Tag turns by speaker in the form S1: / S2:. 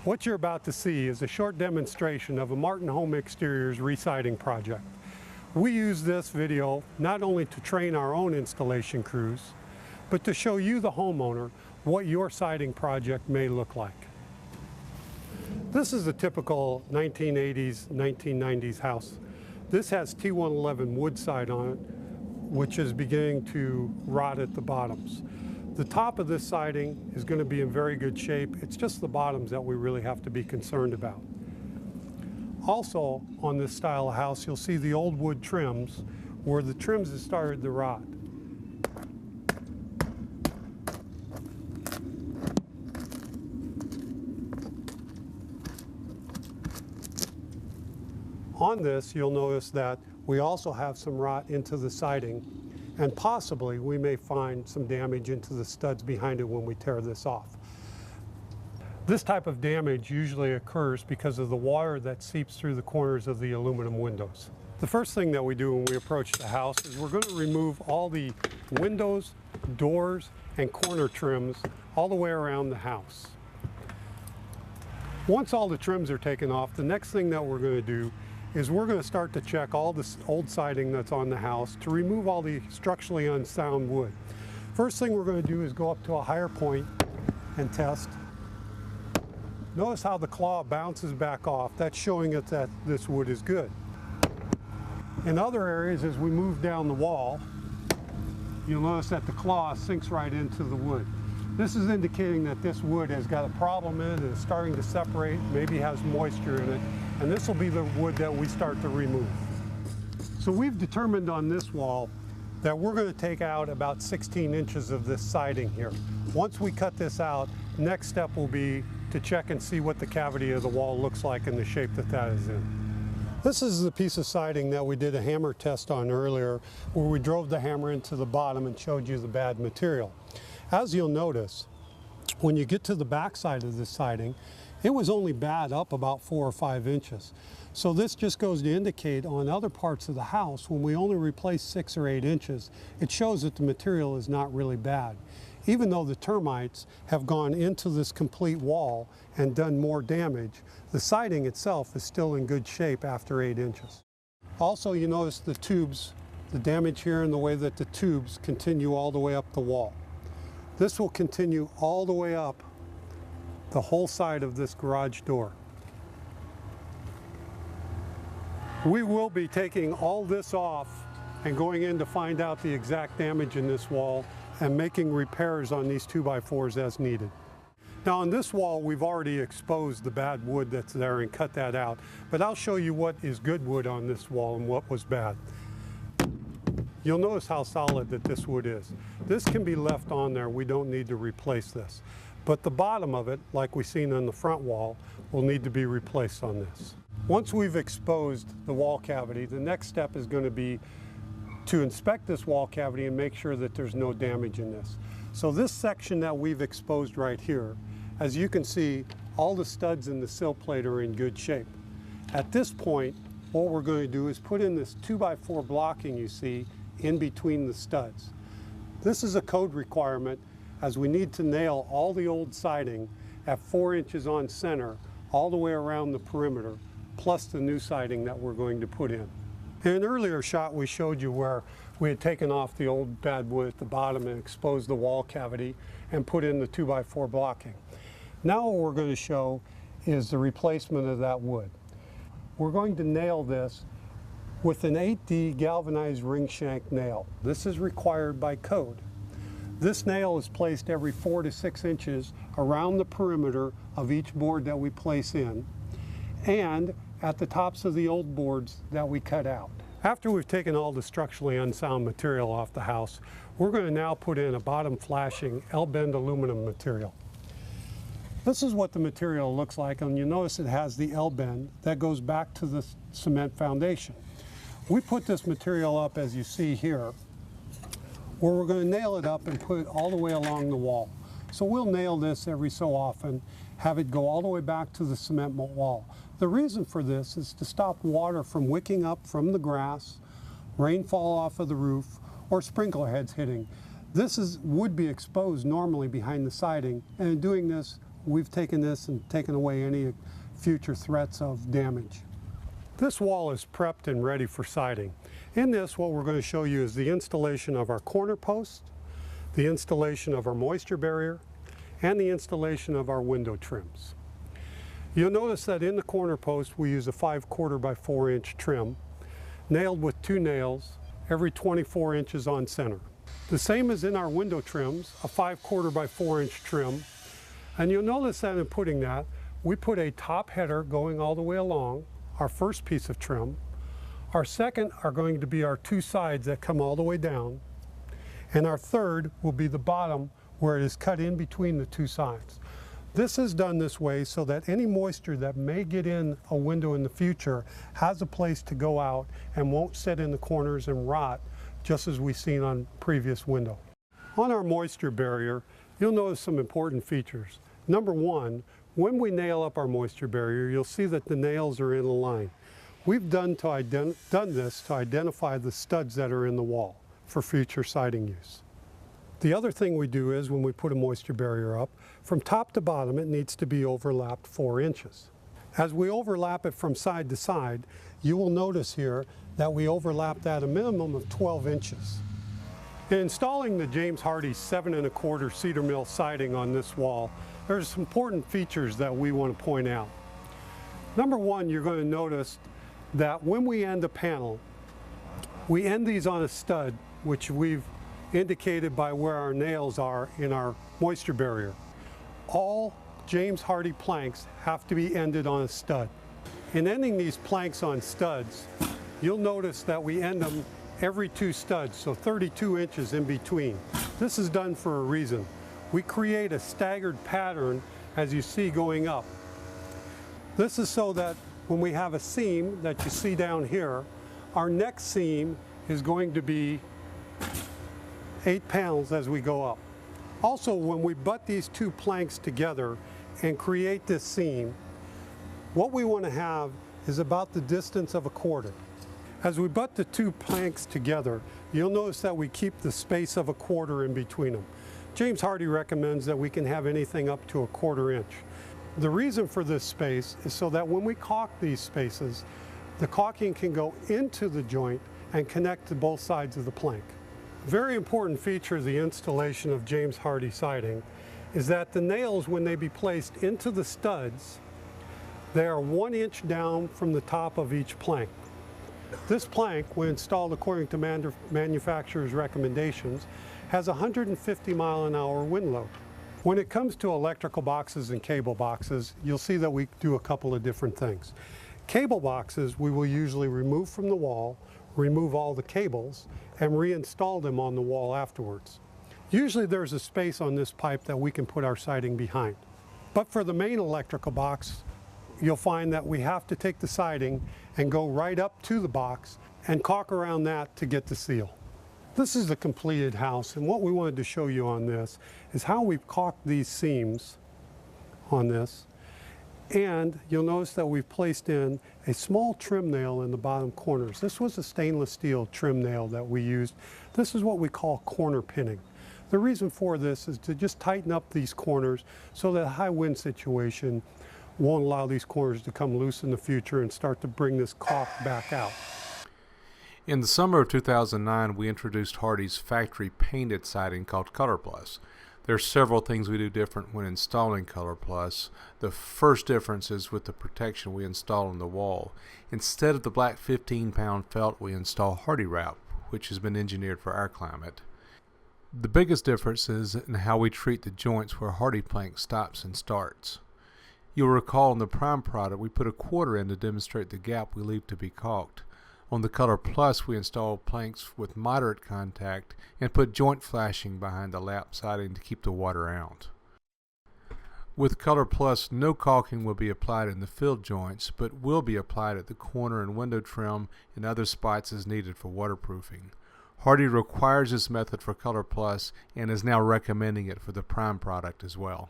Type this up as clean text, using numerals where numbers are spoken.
S1: What you're about to see is a short demonstration of a Martin Home Exteriors re-siding project. We use this video not only to train our own installation crews, but to show you, the homeowner, what your siding project may look like. This is a typical 1980s, 1990s house. This has T111 wood side on it, which is beginning to rot at the bottoms. The top of this siding is going to be in very good shape. It's just the bottoms that we really have to be concerned about. Also, on this style of house, you'll see the old wood trims where the trims have started to rot. On this, you'll notice that we also have some rot into the siding, and possibly we may find some damage into the studs behind it when we tear this off. This type of damage usually occurs because of the water that seeps through the corners of the aluminum windows. The first thing that we do when we approach the house is we're going to remove all the windows, doors, and corner trims all the way around the house. Once all the trims are taken off, the next thing that we're going to do is we're going to start to check all this old siding that's on the house to remove all the structurally unsound wood. First thing we're going to do is go up to a higher point and test. Notice how the claw bounces back off. That's showing us that this wood is good. In other areas, as we move down the wall, you'll notice that the claw sinks right into the wood. This is indicating that this wood has got a problem in it and is starting to separate, maybe has moisture in it, and this will be the wood that we start to remove. So we've determined on this wall that we're going to take out about 16 inches of this siding here. Once we cut this out, next step will be to check and see what the cavity of the wall looks like and the shape that that is in. This is the piece of siding that we did a hammer test on earlier, where we drove the hammer into the bottom and showed you the bad material. As you'll notice, when you get to the back side of this siding, it was only bad up about 4 or 5 inches. So this just goes to indicate on other parts of the house, when we only replace 6 or 8 inches, it shows that the material is not really bad. Even though the termites have gone into this complete wall and done more damage, the siding itself is still in good shape after 8 inches. Also, you notice the tubes, the damage here in the way that the tubes continue all the way up the wall. This will continue all the way up the whole side of this garage door. We will be taking all this off and going in to find out the exact damage in this wall and making repairs on these 2x4s as needed. Now on this wall, we've already exposed the bad wood that's there and cut that out, but I'll show you what is good wood on this wall and what was bad. You'll notice how solid that this wood is. This can be left on there. We don't need to replace this. But the bottom of it, like we've seen on the front wall, will need to be replaced on this. Once we've exposed the wall cavity, the next step is going to be to inspect this wall cavity and make sure that there's no damage in this. So this section that we've exposed right here, as you can see, all the studs in the sill plate are in good shape. At this point, what we're going to do is put in this 2x4 blocking you see in between the studs. This is a code requirement, as we need to nail all the old siding at 4 inches on center all the way around the perimeter, plus the new siding that we're going to put in. In an earlier shot, we showed you where we had taken off the old bad wood at the bottom and exposed the wall cavity and put in the 2x4 blocking. Now what we're going to show is the replacement of that wood. We're going to nail this with an 8D galvanized ring shank nail. This is required by code. This nail is placed every 4 to 6 inches around the perimeter of each board that we place in, and at the tops of the old boards that we cut out. After we've taken all the structurally unsound material off the house, we're going to now put in a bottom flashing L-bend aluminum material. This is what the material looks like, and you notice it has the L-bend that goes back to the cement foundation. We put this material up, as you see here, where we're going to nail it up and put it all the way along the wall. So we'll nail this every so often, have it go all the way back to the cement wall. The reason for this is to stop water from wicking up from the grass, rainfall off of the roof, or sprinkler heads hitting. This would be exposed normally behind the siding, and in doing this, we've taken this and taken away any future threats of damage. This wall is prepped and ready for siding. In this, what we're going to show you is the installation of our corner post, the installation of our moisture barrier, and the installation of our window trims. You'll notice that in the corner post we use a 5/4 by 4 inch trim, nailed with 2 nails, every 24 inches on center. The same as in our window trims, a 5/4 by 4 inch trim. And you'll notice that in putting that, we put a top header going all the way along, our first piece of trim. Our second are going to be our 2 sides that come all the way down. And our third will be the bottom where it is cut in between the 2 sides. This is done this way so that any moisture that may get in a window in the future has a place to go out and won't sit in the corners and rot, just as we've seen on previous window. On our moisture barrier, you'll notice some important features. Number one, when we nail up our moisture barrier, you'll see that the nails are in a line. We've done this to identify the studs that are in the wall for future siding use. The other thing we do is when we put a moisture barrier up, from top to bottom it needs to be overlapped 4 inches. As we overlap it from side to side, you will notice here that we overlap that a minimum of 12 inches. In installing the James Hardie 7 1/4 cedar mill siding on this wall, there's some important features that we want to point out. Number one, you're going to notice that when we end a panel, we end these on a stud, which we've indicated by where our nails are in our moisture barrier. All James Hardie planks have to be ended on a stud. In ending these planks on studs, you'll notice that we end them every 2 studs, so 32 inches in between. This is done for a reason. We create a staggered pattern as you see going up. This is so that when we have a seam that you see down here, our next seam is going to be 8 panels as we go up. Also, when we butt these 2 planks together and create this seam, what we want to have is about the distance of a 1/4. As we butt the 2 planks together, you'll notice that we keep the space of a 1/4 in between them. James Hardie recommends that we can have anything up to a 1/4 inch. The reason for this space is so that when we caulk these spaces, the caulking can go into the joint and connect to both sides of the plank. A very important feature of the installation of James Hardie siding is that the nails, when they be placed into the studs, they are 1 inch down from the top of each plank. This plank, when installed according to manufacturer's recommendations, has a 150 mile-an-hour wind load. When it comes to electrical boxes and cable boxes, you'll see that we do a couple of different things. Cable boxes we will usually remove from the wall, remove all the cables, and reinstall them on the wall afterwards. Usually there's a space on this pipe that we can put our siding behind. But for the main electrical box, you'll find that we have to take the siding and go right up to the box and caulk around that to get the seal. This is the completed house, and what we wanted to show you on this is how we've caulked these seams on this. And you'll notice that we've placed in a small trim nail in the bottom corners. This was a stainless steel trim nail that we used. This is what we call corner pinning. The reason for this is to just tighten up these corners so that a high wind situation won't allow these corners to come loose in the future and start to bring this caulk back out.
S2: In the summer of 2009, we introduced Hardie's factory painted siding called colorplus. There are several things we do different when installing colorplus. The first difference is with the protection we install on the wall. Instead of the black 15-pound felt, we install Hardie wrap, which has been engineered for our climate. The biggest difference is in how we treat the joints where Hardie plank stops and starts. You'll recall in the prime product we put a 1/4 in to demonstrate the gap we leave to be caulked. On the colorplus, we install planks with moderate contact and put joint flashing behind the lap siding to keep the water out. With colorplus, no caulking will be applied in the filled joints, but will be applied at the corner and window trim and other spots as needed for waterproofing. Hardie requires this method for colorplus and is now recommending it for the prime product as well.